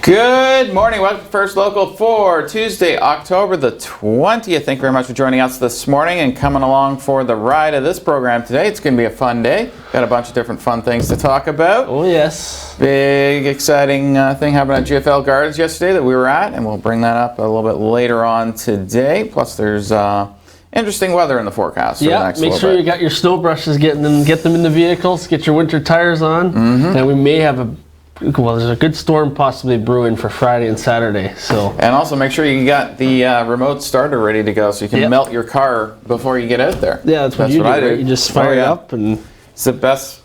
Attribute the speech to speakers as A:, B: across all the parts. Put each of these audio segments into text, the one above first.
A: Good morning. Welcome to First Local for Tuesday, October the 20th. Thank you very much for joining us this morning and coming along for the ride of this program today. It's going to be a fun day. Got a bunch of different fun things to talk about.
B: Oh, yes.
A: Big, exciting thing happened at GFL Gardens yesterday that we were at, and we'll bring that up a little bit later on today. Plus, there's interesting weather in the forecast for the next
B: make sure
A: bit.
B: you got your snow brushes, get them in the vehicles, get your winter tires on, and we may have there's a good storm possibly brewing for Friday and Saturday. So,
A: and also make sure you got the remote starter ready to go so you can melt your car before you get out there.
B: Yeah, that's what you do,
A: I do.
B: right? You just fire it up, and
A: it's the best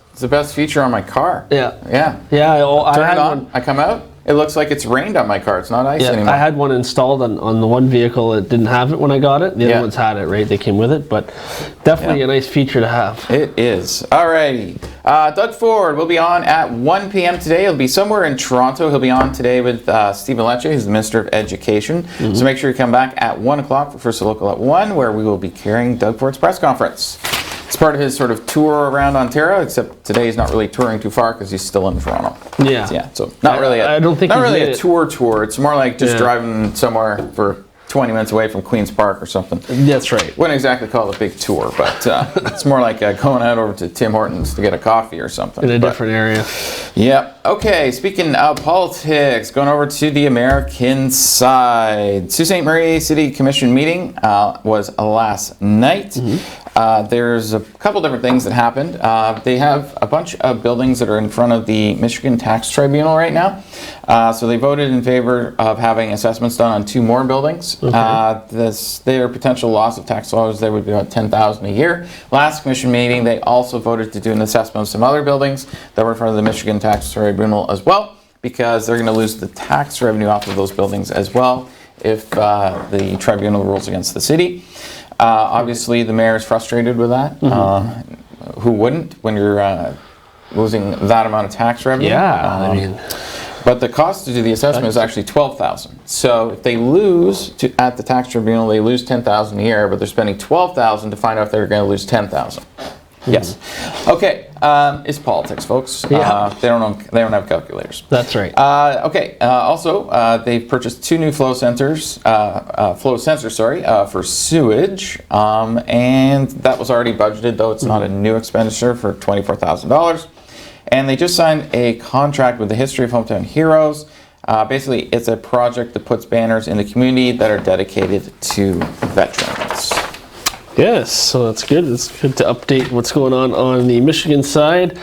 A: feature on my car.
B: Yeah.
A: Turn
B: I had
A: it on.
B: one.
A: I come out. It looks like it's rained on my car. It's not ice anymore.
B: I had one installed on the one vehicle that didn't have it when I got it. The other ones had it, right? They came with it, but definitely a nice feature to have.
A: It is. Alrighty. Doug Ford will be on at 1 p.m. today. He'll be somewhere in Toronto. He'll be on today with Stephen Lecce, who's the Minister of Education. So make sure you come back at 1 o'clock for First Local at 1, where we will be carrying Doug Ford's press conference. It's part of his sort of tour around Ontario, except today he's not really touring too far because he's still in Toronto. So not really a tour. It's more like just driving somewhere for 20 minutes away from Queen's Park or something.
B: That's right.
A: Wouldn't exactly call it a big tour, but it's more like going out over to Tim Hortons to get a coffee or something.
B: In a different area.
A: Yep. Okay, speaking of politics, going over to the American side. Sault Ste. Marie City Commission meeting was last night. There's a couple different things that happened. They have a bunch of buildings that are in front of the Michigan Tax Tribunal right now. So they voted in favor of having assessments done on 2 more buildings. Their potential loss of tax dollars there would be about $10,000 a year. Last commission meeting, they also voted to do an assessment of some other buildings that were in front of the Michigan Tax Tribunal as well, because they're going to lose the tax revenue off of those buildings as well if the tribunal rules against the city. Obviously, the mayor is frustrated with that. Who wouldn't when you're losing that amount of tax revenue? But the cost to do the assessment is actually $12,000. So if they lose at the tax tribunal, they lose $10,000 a year, but they're spending $12,000 to find out if they're going to lose $10,000. Yes. Okay. It's politics, folks. They don't have calculators.
B: That's right.
A: Also, they've purchased 2 new flow sensors for sewage, and that was already budgeted, though it's not a new expenditure, for $24,000. And they just signed a contract with the History of Hometown Heroes. Basically, it's a project that puts banners in the community that are dedicated to veterans.
B: Yes, so that's good. It's good to update what's going on the Michigan side.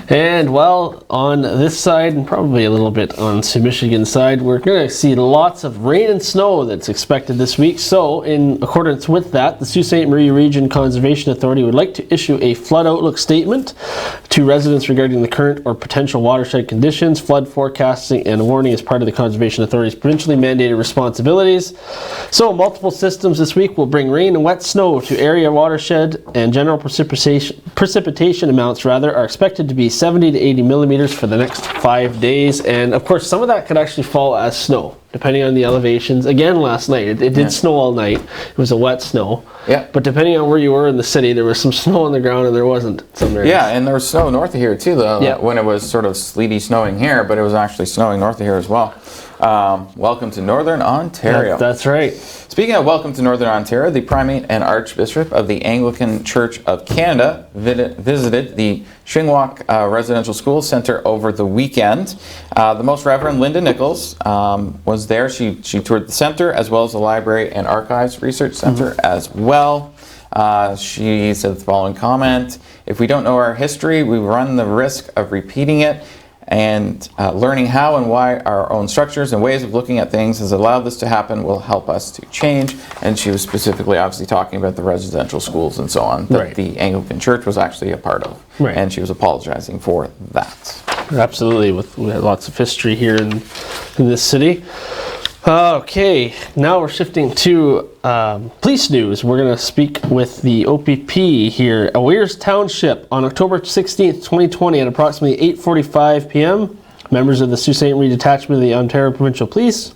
B: And on this side, and probably a little bit on the Michigan side, we're going to see lots of rain and snow that's expected this week. So in accordance with that, the Sault Ste. Marie Region Conservation Authority would like to issue a flood outlook statement to residents regarding the current or potential watershed conditions, flood forecasting, and warning as part of the Conservation Authority's provincially mandated responsibilities. So multiple systems this week will bring rain and wet snow to area watershed, and general precipitation amounts are expected to be 70 to 80 millimeters for the next 5 days. And of course, some of that could actually fall as snow, depending on the elevations. Again, last night, it did snow all night. It was a wet snow. Yeah. But depending on where you were in the city, there was some snow on the ground and there wasn't some areas.
A: Yeah, and there was snow north of here too, though, when it was sort of sleety snowing here, but it was actually snowing north of here as well. Welcome to Northern Ontario.
B: That's right.
A: Speaking of welcome to Northern Ontario, the Primate and Archbishop of the Anglican Church of Canada visited the Shingwauk Residential School Centre over the weekend. The Most Reverend Linda Nichols was there. She toured the centre as well as the Library and Archives Research Centre as well. She said the following comment: "If we don't know our history, we run the risk of repeating it. And learning how and why our own structures and ways of looking at things has allowed this to happen will help us to change." And she was specifically obviously talking about the residential schools and so on that the Anglican Church was actually a part of. And she was apologizing for that.
B: Absolutely. We have lots of history here in this city. Okay, now we're shifting to police news. We're going to speak with the OPP here, Aweirs Township, on October 16th, 2020 at approximately 8:45 p.m. Members of the Sault Ste. Marie Detachment of the Ontario Provincial Police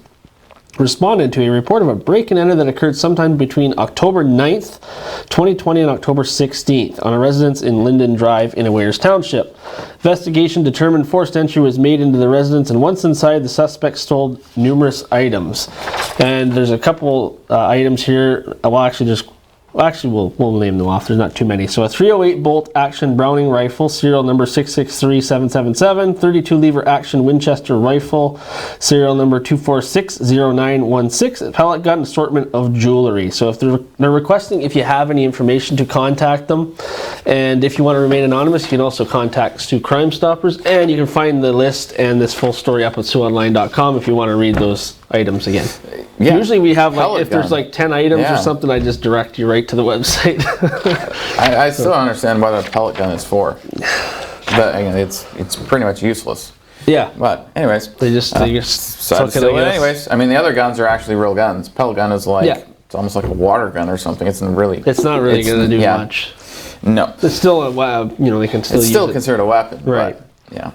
B: responded to a report of a break and enter that occurred sometime between October 9th, 2020 and October 16th on a residence in Linden Drive in Awairs Township. Investigation determined forced entry was made into the residence, and once inside, the suspect stole numerous items. And there's a couple items here. We'll name them off. There's not too many. So a 308 bolt action Browning rifle, serial number 663777, 32 lever action Winchester rifle, serial number 2460916, a pellet gun, assortment of jewelry. So if they're requesting, if you have any information, to contact them, and if you want to remain anonymous, you can also contact Sioux Crime Stoppers, and you can find the list and this full story up at SiouxOnline.com if you want to read those items again.
A: Yeah.
B: Usually we have, like,
A: Pellet
B: if there's
A: gun.
B: like 10 items
A: Yeah.
B: or something, I just direct you right to the website.
A: I still don't understand what a pellet gun is for. But again, it's pretty much useless.
B: Yeah.
A: But anyways,
B: They just
A: so
B: took
A: it's
B: it,
A: still,
B: I guess.
A: anyways, I mean, the other guns are actually real guns. Pellet gun is like,
B: Yeah.
A: it's almost like a water gun or something. It's not really
B: going to do
A: yeah.
B: much.
A: No.
B: It's still a, they can still
A: It's
B: use
A: still
B: it.
A: considered a weapon.
B: Right.
A: But, yeah.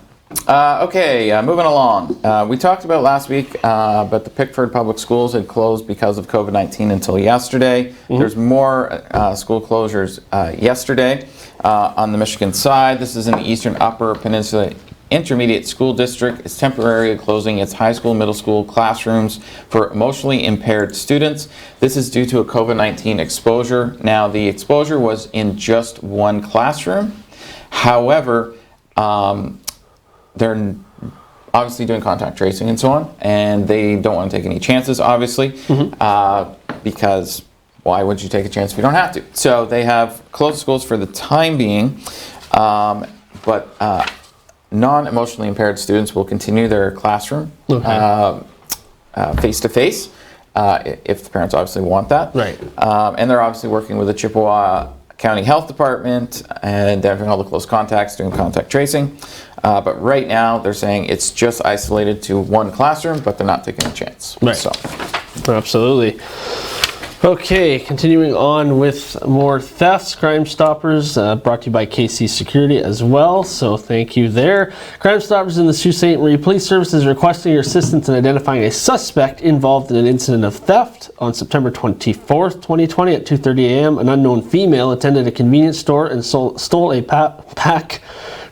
A: Okay, moving along. We talked about last week, but the Pickford Public Schools had closed because of COVID-19 until yesterday. There's more school closures yesterday on the Michigan side. This is in the Eastern Upper Peninsula Intermediate School District. Is temporarily closing its high school, middle school classrooms for emotionally impaired students. This is due to a COVID-19 exposure. Now, the exposure was in just one classroom. However, they're obviously doing contact tracing and so on, and they don't want to take any chances, obviously, because why would you take a chance if you don't have to? So they have closed schools for the time being, but non-emotionally impaired students will continue their classroom face-to-face, if the parents obviously want that.
B: Right.
A: And they're obviously working with the Chippewa County Health Department and identifying all the close contacts, doing contact tracing. But right now, they're saying it's just isolated to one classroom, but they're not taking a chance.
B: Right.
A: So,
B: Absolutely. Okay, continuing on with more thefts. Crime Stoppers, brought to you by KC Security as well, so thank you there. Crime Stoppers in the Sault Ste. Marie Police Service is requesting your assistance in identifying a suspect involved in an incident of theft. On September 24th, 2020 at 2:30 a.m., an unknown female attended a convenience store and stole a pack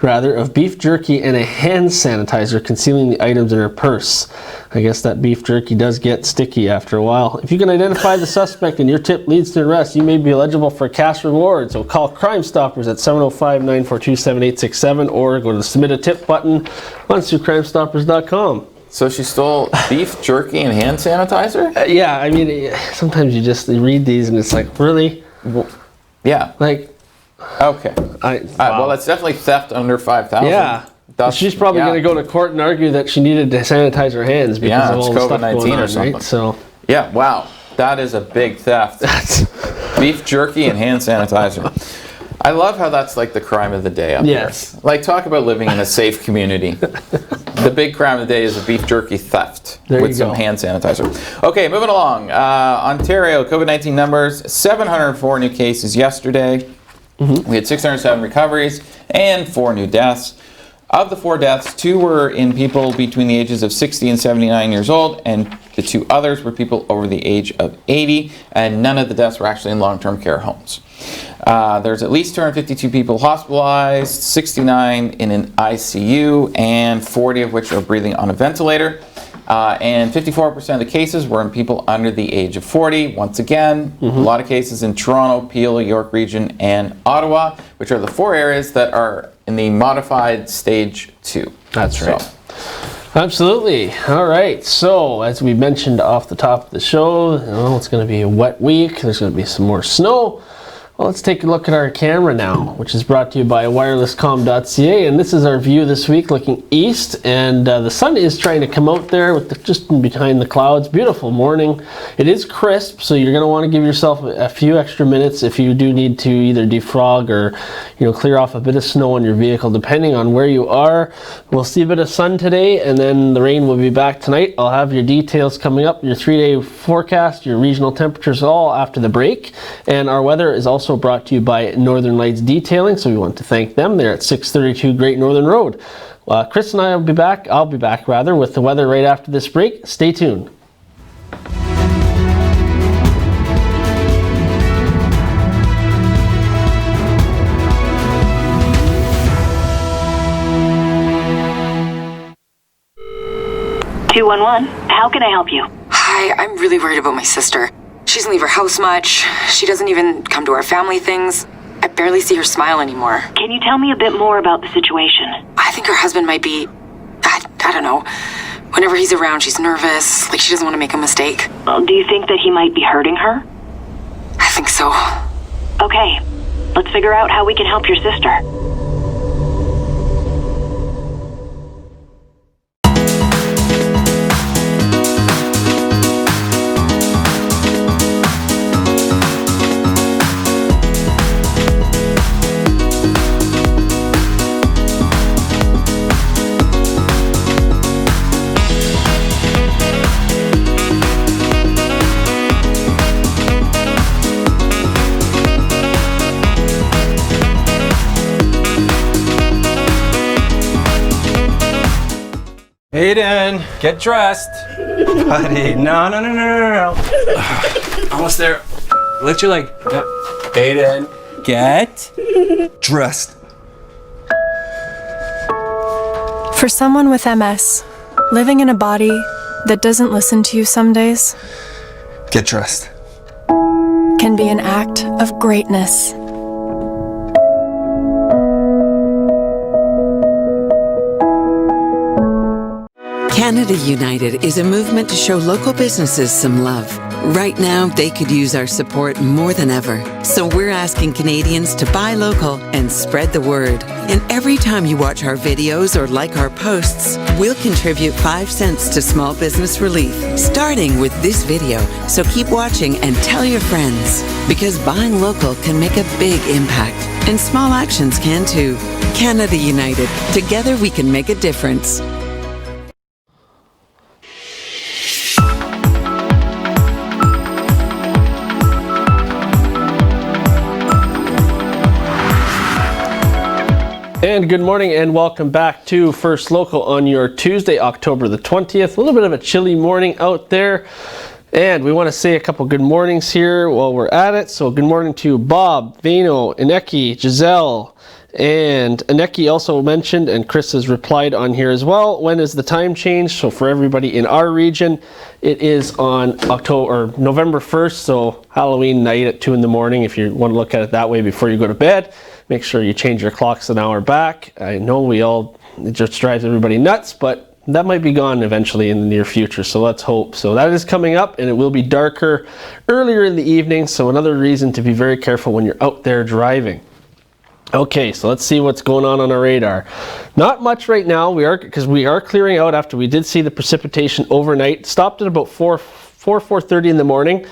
B: of beef jerky and a hand sanitizer, concealing the items in her purse. I guess that beef jerky does get sticky after a while. If you can identify the suspect and your tip leads to arrest, you may be eligible for a cash reward. So call Crime Stoppers at 705-942-7867 or go to the Submit a Tip button on SiouxCrimeStoppers.com.
A: so she stole beef jerky and hand sanitizer?
B: Yeah, I mean, sometimes you read these and it's like, really?
A: Yeah.
B: Like,
A: Okay. Well, that's definitely theft under 5,000.
B: yeah. She's probably going to go to court and argue that she needed to sanitize her hands because of
A: it's
B: all the stuff
A: COVID-19
B: going on,
A: or something.
B: right? So
A: Yeah, wow. That is a big theft. Beef jerky and hand sanitizer. I love how that's like the crime of the day up
B: Yes.
A: here. Like, talk about living in a safe community. The big crime of the day is a beef jerky theft
B: There
A: with
B: you
A: some
B: go.
A: hand sanitizer. Okay, moving along. Ontario, COVID-19 numbers, 704 new cases yesterday. We had 607 recoveries and 4 new deaths. Of the 4 deaths, 2 were in people between the ages of 60 and 79 years old, and the 2 others were people over the age of 80, and none of the deaths were actually in long-term care homes. There's at least 252 people hospitalized, 69 in an ICU, and 40 of which are breathing on a ventilator. And 54% of the cases were in people under the age of 40. Once again, a lot of cases in Toronto, Peel, York Region, and Ottawa, which are the 4 areas that are in the modified stage 2.
B: That's
A: So,
B: right. Absolutely. All right. So, as we mentioned off the top of the show, it's going to be a wet week. There's going to be some more snow. Well, let's take a look at our camera now, which is brought to you by wirelesscom.ca, and this is our view this week looking east, and the sun is trying to come out there with just behind the clouds. Beautiful morning. It is crisp, so you're going to want to give yourself a few extra minutes if you do need to either defrog or clear off a bit of snow on your vehicle, depending on where you are. We'll see a bit of sun today, and then the rain will be back tonight. I'll have your details coming up, your 3-day forecast, your regional temperatures all after the break, and our weather is also brought to you by Northern Lights Detailing, so we want to thank them. They're at 632 Great Northern Road. Chris and I will be back, I'll be back rather, with the weather right after this break. Stay tuned.
C: 211, how can I help you?
D: Hi, I'm really worried about my sister. She doesn't leave her house much. She doesn't even come to our family things. I barely see her smile anymore.
C: Can you tell me a bit more about the situation?
D: I think her husband might be... I don't know. Whenever he's around, she's nervous, like she doesn't want to make a mistake.
C: Do you think that he might be hurting her?
D: I think so.
C: Okay, let's figure out how we can help your sister.
E: Aiden, get dressed. Buddy, no. Almost there. Lift your leg. Yep. Aiden, get dressed.
F: For someone with MS, living in a body that doesn't listen to you some days
E: Get dressed.
F: can be an act of greatness.
G: Canada United is a movement to show local businesses some love. Right now, they could use our support more than ever. So we're asking Canadians to buy local and spread the word. And every time you watch our videos or like our posts, we'll contribute 5 cents to small business relief, starting with this video. So keep watching and tell your friends, because buying local can make a big impact. And small actions can too. Canada United. Together we can make a difference.
B: And good morning and welcome back to First Local on your Tuesday, October the 20th. A little bit of a chilly morning out there. And we want to say a couple good mornings here while we're at it. So good morning to Bob, Vano, Ineki, Giselle, and Ineki also mentioned, and Chris has replied on here as well, when is the time change? So for everybody in our region, it is on November 1st, so Halloween night at 2 in the morning, if you want to look at it that way before you go to bed. Make sure you change your clocks an hour back. I know it just drives everybody nuts, but that might be gone eventually in the near future, so let's hope. So that is coming up, and it will be darker earlier in the evening, so another reason to be very careful when you're out there driving. Okay, so let's see what's going on our radar. Not much right now, because we are clearing out after we did see the precipitation overnight. Stopped at about 4:30 in the morning.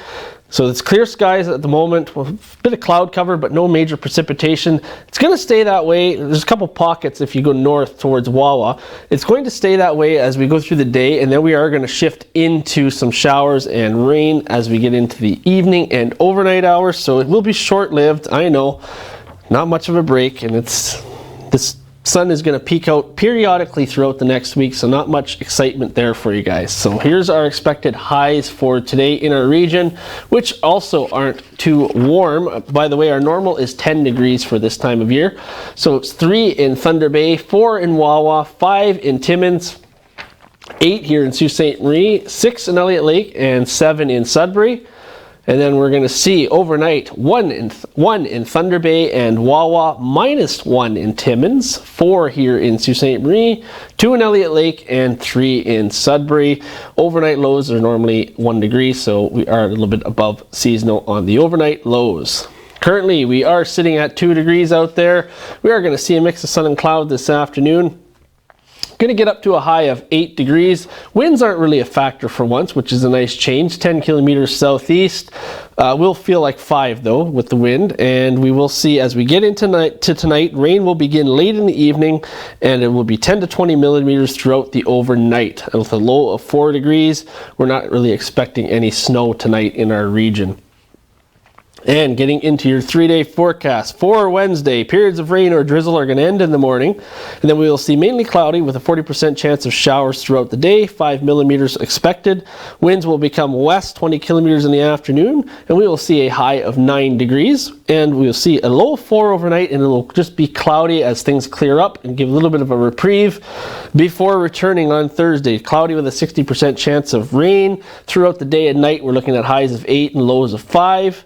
B: So it's clear skies at the moment, a bit of cloud cover, but no major precipitation. It's going to stay that way. There's a couple pockets if you go north towards Wawa. It's going to stay that way as we go through the day, and then we are going to shift into some showers and rain as we get into the evening and overnight hours. So it will be short-lived, I know. Not much of a break, and this sun is going to peek out periodically throughout the next week, so not much excitement there for you guys. So here's our expected highs for today in our region, which also aren't too warm. By the way, our normal is 10 degrees for this time of year. So it's 3 in Thunder Bay, 4 in Wawa, 5 in Timmins, 8 here in Sault Ste. Marie, 6 in Elliott Lake, and 7 in Sudbury. And then we're going to see overnight 1 in Thunder Bay and Wawa, -1 in Timmins, 4 here in Sault Ste. Marie, 2 in Elliott Lake, and 3 in Sudbury. Overnight lows are normally 1 degree, so we are a little bit above seasonal on the overnight lows. Currently, we are sitting at 2 degrees out there. We are going to see a mix of sun and cloud this afternoon. Going to get up to a high of 8 degrees. Winds aren't really a factor for once, which is a nice change. 10 kilometers southeast. Will feel like 5 though with the wind, and we will see as we get into tonight, rain will begin late in the evening, and it will be 10 to 20 millimeters throughout the overnight. And with a low of 4 degrees, we're not really expecting any snow tonight in our region. And getting into your 3-day forecast for Wednesday, periods of rain or drizzle are going to end in the morning, and then we will see mainly cloudy with a 40% chance of showers throughout the day, 5 millimeters expected. Winds will become west, 20 kilometers in the afternoon, and we will see a high of 9 degrees, and we will see a low of 4 overnight, and it will just be cloudy as things clear up and give a little bit of a reprieve before returning on Thursday. Cloudy with a 60% chance of rain throughout the day and night. We're looking at highs of 8 and lows of 5.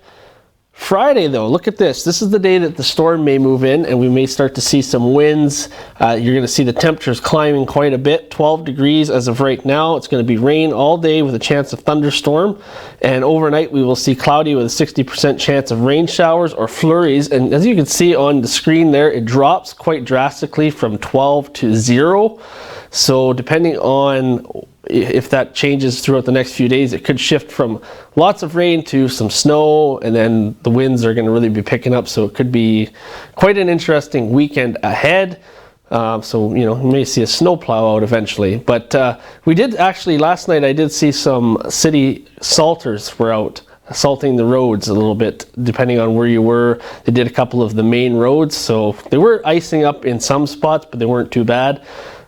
B: Friday, though, look at this. This is the day that the storm may move in, and we may start to see some winds. You're going to see the temperatures climbing quite a bit, 12 degrees as of right now. It's going to be rain all day with a chance of thunderstorm, and overnight we will see cloudy with a 60% chance of rain showers or flurries. And as you can see on the screen there, it drops quite drastically from 12 to 0. So depending on if that changes throughout the next few days, it could shift from lots of rain to some snow, and then the winds are going to really be picking up. So it could be quite an interesting weekend ahead. So, you may see a snowplow out eventually. But we did actually, last night I did see some city salters were out salting the roads a little bit, depending on where you were. They did a couple of the main roads. So they were icing up in some spots, but they weren't too bad.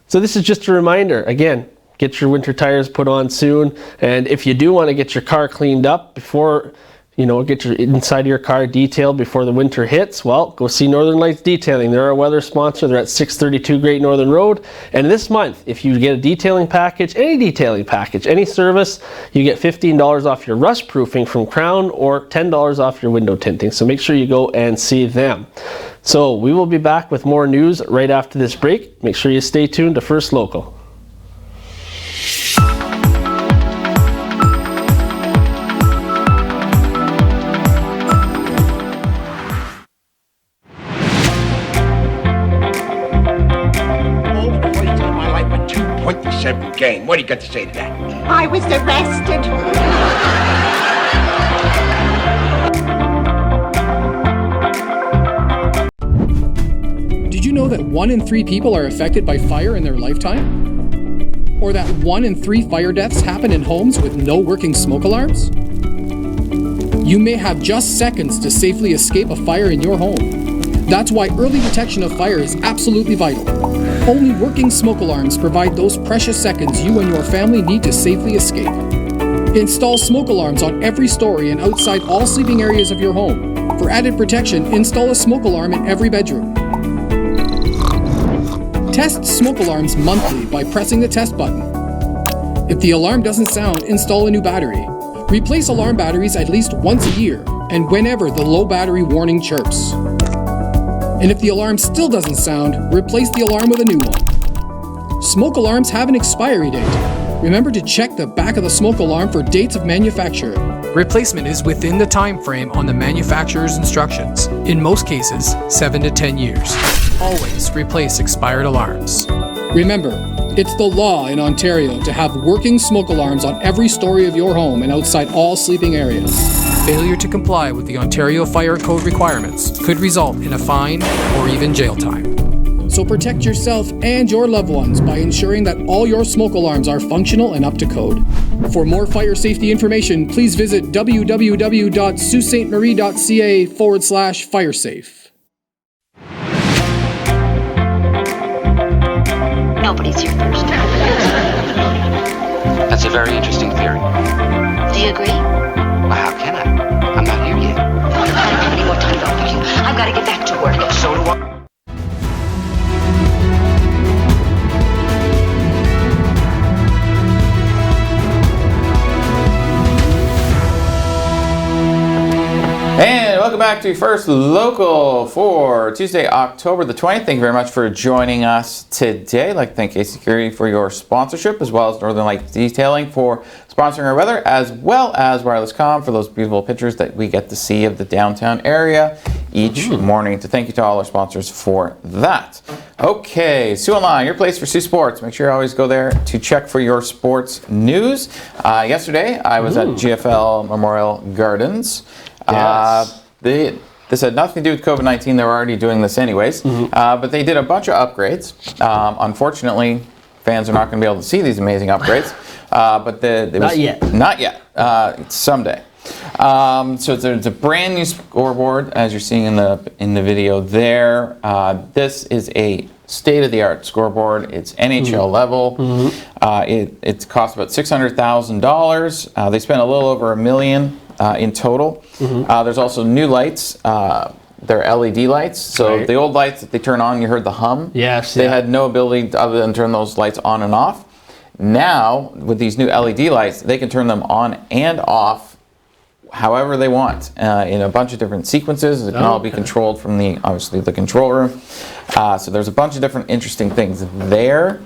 B: So this is just a reminder, again, get your winter tires put on soon. And if you do want to get your car cleaned up before, get your inside of your car detailed before the winter hits, well, go see Northern Lights Detailing. They're our weather sponsor. They're at 632 Great Northern Road. And this month, if you get a detailing package, any service, you get $15 off your rust proofing from Crown or $10 off your window tinting. So make sure you go and see them. So we will be back with more news right after this break. Make sure you stay tuned to First Local.
H: Game. What do you got to say to that?
I: I was arrested.
J: Did you know that 1 in 3 people are affected by fire in their lifetime? Or that 1 in 3 fire deaths happen in homes with no working smoke alarms? You may have just seconds to safely escape a fire in your home. That's why early detection of fire is absolutely vital. Only working smoke alarms provide those precious seconds you and your family need to safely escape. Install smoke alarms on every story and outside all sleeping areas of your home. For added protection, install a smoke alarm in every bedroom. Test smoke alarms monthly by pressing the test button. If the alarm doesn't sound, install a new battery. Replace alarm batteries at least once a year and whenever the low battery warning chirps. And if the alarm still doesn't sound, replace the alarm with a new one. Smoke alarms have an expiry date. Remember to check the back of the smoke alarm for dates of manufacture.
K: Replacement is within the time frame on the manufacturer's instructions. In most cases, 7 to 10 years. Always replace expired alarms.
J: Remember, it's the law in Ontario to have working smoke alarms on every story of your home and outside all sleeping areas.
K: Failure to comply with the Ontario Fire Code requirements could result in a fine or even jail time.
J: So protect yourself and your loved ones by ensuring that all your smoke alarms are functional and up to code. For more fire safety information, please visit www.saultsaintmarie.ca/firesafe.
I: Nobody's here first.
L: That's a very interesting theory.
I: Do you agree?
L: Well, how can I? I'm not here yet.
I: I don't have any more time for you. I've got to get back to work.
L: So do I.
A: And welcome back to First Local for Tuesday, October the 20th. Thank you very much for joining us today. I'd like to thank Case Security for your sponsorship, as well as Northern Lights Detailing for sponsoring our weather, as well as Wireless Com for those beautiful pictures that we get to see of the downtown area each morning. To thank you to all our sponsors for that. Okay, Sioux Online, your place for Sioux Sports. Make sure you always go there to check for your sports news. Yesterday, I was at GFL Memorial Gardens.
B: Yes.
A: This had nothing to do with COVID-19. They were already doing this anyways. But they did a bunch of upgrades. Unfortunately, fans are not going to be able to see these amazing upgrades. But
B: Not yet.
A: Not yet. Someday. So it's a brand new scoreboard, as you're seeing in the video there. This is a state-of-the-art scoreboard. It's NHL level. It costs about $600,000. They spent a little over $1 million in total. There's also new lights. They're LED lights. So the old lights that they turn on, you heard the hum.
B: Yes.
A: They had no ability other than turn those lights on and off. Now, with these new LED lights, they can turn them on and off however they want in a bunch of different sequences. It can all be controlled from obviously the control room. So there's a bunch of different interesting things there.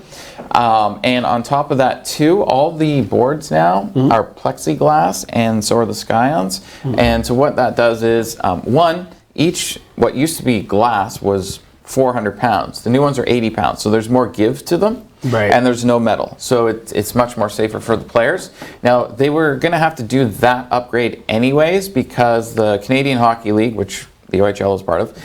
A: And on top of that too, all the boards now are plexiglass, and so are the Scions. And so what that does is, what used to be glass was 400 pounds. The new ones are 80 pounds. So there's more give to them.
B: Right.
A: And there's no metal, so it's much more safer for the players. Now, they were going to have to do that upgrade anyways because the Canadian Hockey League, which the OHL is part of,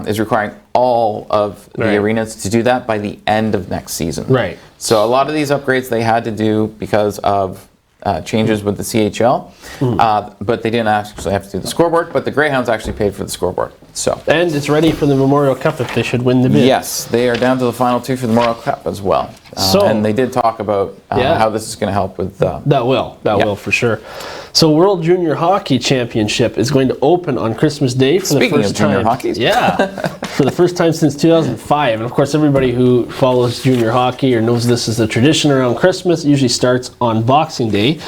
A: is requiring all of the arenas to do that by the end of next season.
B: Right.
A: So a lot of these upgrades they had to do because of changes with the CHL, but they didn't actually have to do the scoreboard, but the Greyhounds actually paid for the scoreboard. So.
B: And it's ready for the Memorial Cup if they should win the bid.
A: Yes, they are down to the final two for the Memorial Cup as well. And they did talk about how this is going to help with...
B: That will for sure. So World Junior Hockey Championship is going to open on Christmas Day for the first time.
A: Junior hockey.
B: Yeah, for the first time since 2005. And of course, everybody who follows junior hockey or knows this is a tradition around Christmas, it usually starts on Boxing Day.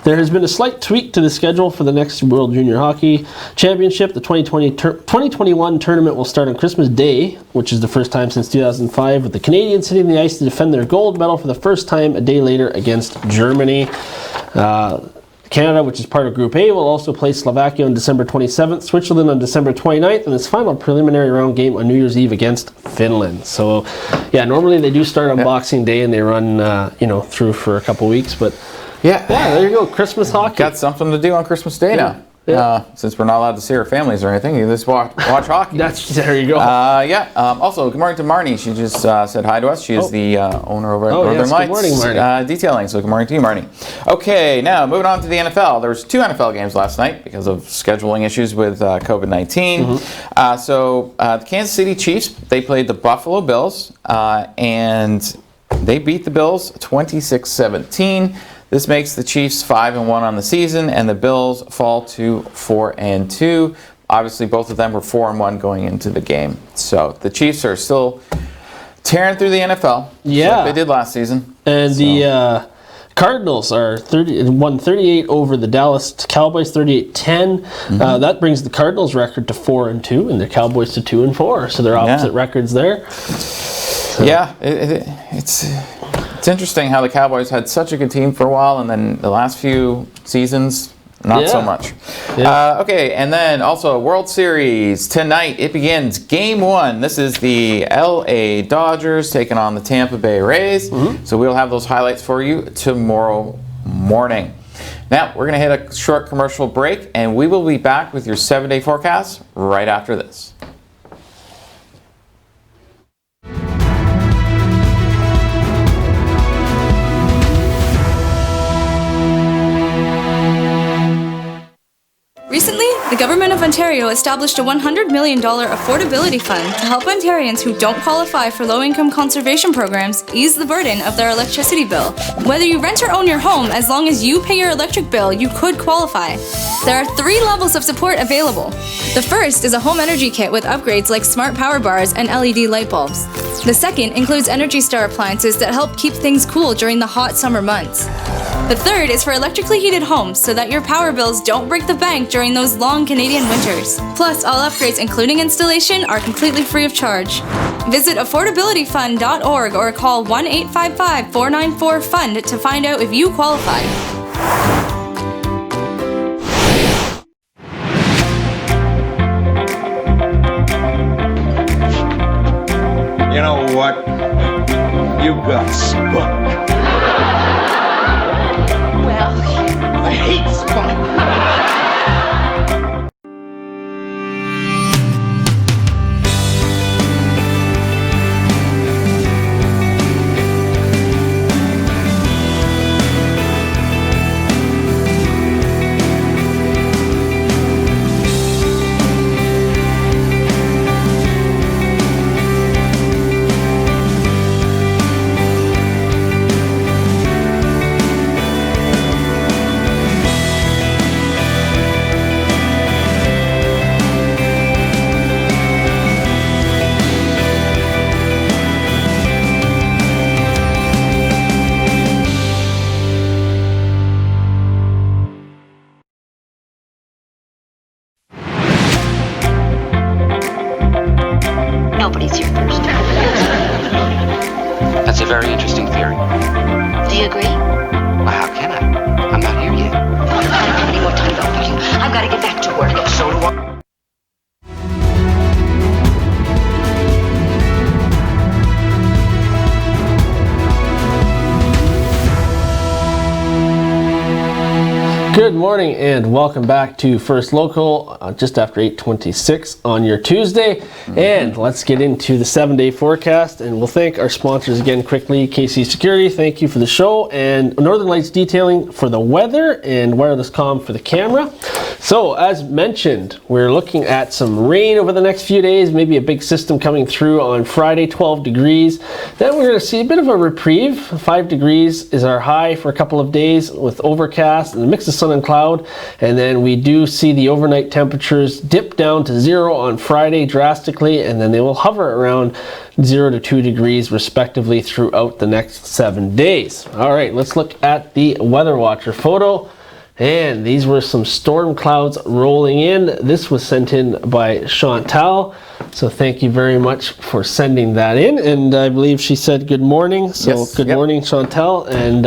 B: There has been a slight tweak to the schedule for the next World Junior Hockey Championship. The 2021 tournament will start on Christmas Day, which is the first time since 2005, with the Canadians hitting the ice to defend their gold medal for the first time a day later against Germany. Canada, which is part of Group A, will also play Slovakia on December 27th, Switzerland on December 29th, and its final preliminary round game on New Year's Eve against Finland. So, yeah, normally they do start on Boxing Day and they run, through for a couple weeks, but yeah, there you go, Christmas hockey.
A: Got something to do on Christmas Day now.
B: Yeah.
A: Since we're not allowed to see our families or anything, you just watch hockey.
B: There you go.
A: Also, good morning to Marnie. She just said hi to us. She is the owner over at Northern Lights.
B: Good morning, Marnie.
A: Detailing. So good morning to you, Marnie. Okay, now moving on to the NFL. There was 2 NFL games last night because of scheduling issues with COVID-19. So the Kansas City Chiefs, they played the Buffalo Bills, and they beat the Bills 26-17. This makes the Chiefs 5-1 on the season, and the Bills fall to 4-2. Obviously, both of them were 4-1 going into the game. So the Chiefs are still tearing through the NFL.
B: Yeah,
A: like they did last season.
B: And the Cardinals are won 38 over the Dallas Cowboys, 38-10. That brings the Cardinals record to 4-2, and the Cowboys to 2-4. So they're opposite records there. So.
A: Yeah, it's interesting how the Cowboys had such a good team for a while, and then the last few seasons, not so much. Okay, and then also World Series tonight. It begins Game 1. This is the LA Dodgers taking on the Tampa Bay Rays. So we'll have those highlights for you tomorrow morning. Now, we're going to hit a short commercial break, and we will be back with your 7-day forecast right after this.
H: Recently, the Government of Ontario established a $100 million affordability fund to help Ontarians who don't qualify for low-income conservation programs ease the burden of their electricity bill. Whether you rent or own your home, as long as you pay your electric bill, you could qualify. There are 3 levels of support available. The first is a home energy kit with upgrades like smart power bars and LED light bulbs. The second includes Energy Star appliances that help keep things cool during the hot summer months. The third is for electrically heated homes so that your power bills don't break the bank during those long Canadian winters. Plus, all upgrades, including installation, are completely free of charge. Visit affordabilityfund.org or call 1-855-494-FUND to find out if you qualify.
M: You know what? You got spunk. I hate spunk.
B: Good morning and welcome back to First Local, just after 8:26 on your Tuesday. And let's get into the 7-day forecast, and we'll thank our sponsors again quickly. KC Security, thank you for the show, and Northern Lights Detailing for the weather, and Wireless Comm for the camera. So as mentioned, we're looking at some rain over the next few days, maybe a big system coming through on Friday, 12 degrees. Then we're going to see a bit of a reprieve. 5 degrees is our high for a couple of days with overcast and a mix of sun and cloud. And then we do see the overnight temperatures dip down to 0 on Friday drastically, and then they will hover around 0 to 2 degrees respectively throughout the next 7 days. All right, let's look at the Weather Watcher photo. And these were some storm clouds rolling in. This was sent in by Chantal. So thank you very much for sending that in. And I believe she said good morning. So
A: Yes,
B: good morning, Chantal. And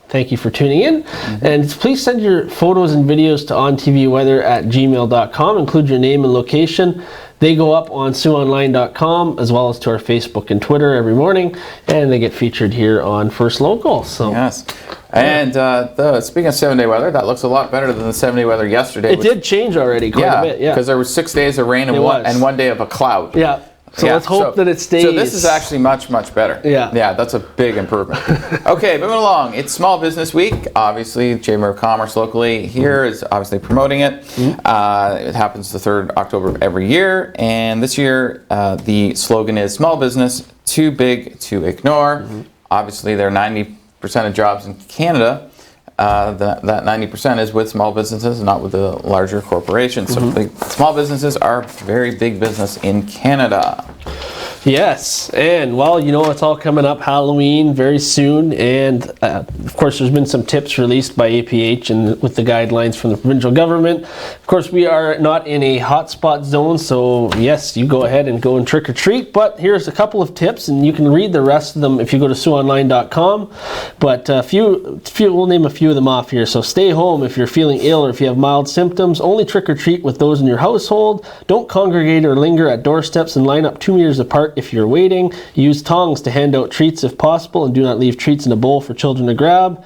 B: thank you for tuning in. And please send your photos and videos to ontvweather@gmail.com. Include your name and location. They go up on SiouxOnline.com as well as to our Facebook and Twitter every morning, and they get featured here on First Local. So
A: yes. And speaking of 7-day weather, that looks a lot better than the 7-day weather yesterday.
B: It did change already quite a bit, yeah.
A: Because there was 6 days of rain and one day of a cloud.
B: Yeah. So let's hope that it stays.
A: So this is actually much, much better.
B: Yeah.
A: Yeah, that's a big improvement. Okay, moving along. It's Small Business Week. Obviously, Chamber of Commerce locally here is obviously promoting it. It happens the 3rd October of every year. And this year, the slogan is Small Business, Too Big to Ignore. Obviously, there are 90% of jobs in Canada. That 90% is with small businesses, not with the larger corporations. So the small businesses are very big business in Canada.
B: Yes, and well, you know, it's all coming up, Halloween very soon, and of course there's been some tips released by APH and with the guidelines from the provincial government. Of course, we are not in a hotspot zone, so yes, you go ahead and go and trick or treat, but here's a couple of tips, and you can read the rest of them if you go to SiouxOnline.com, but we'll name a few of them off here. So stay home if you're feeling ill or if you have mild symptoms. Only trick or treat with those in your household. Don't congregate or linger at doorsteps and line up 2 meters apart if you're waiting. Use tongs to hand out treats if possible, and do not leave treats in a bowl for children to grab.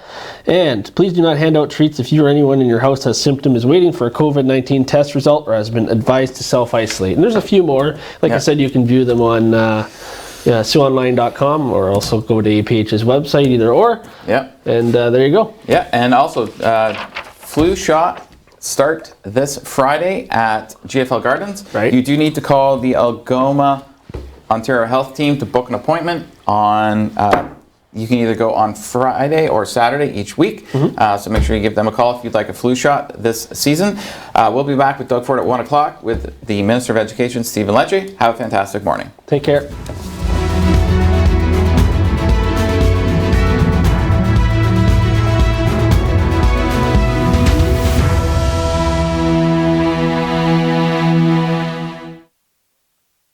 B: And please do not hand out treats if you or anyone in your house has symptoms, is waiting for a COVID-19 test result, or has been advised to self-isolate. And there's a few more. Like I said, you can view them on SiouxOnline.com, or also go to APH's website, either or.
A: Yeah.
B: And there you go.
A: Yeah, and also flu shot start this Friday at GFL Gardens.
B: Right.
A: You do need to call the Algoma Ontario Health Team to book an appointment on. You can either go on Friday or Saturday each week. So make sure you give them a call if you'd like a flu shot this season. We'll be back with Doug Ford at 1 o'clock with the Minister of Education, Stephen Lecce. Have a fantastic morning.
B: Take care.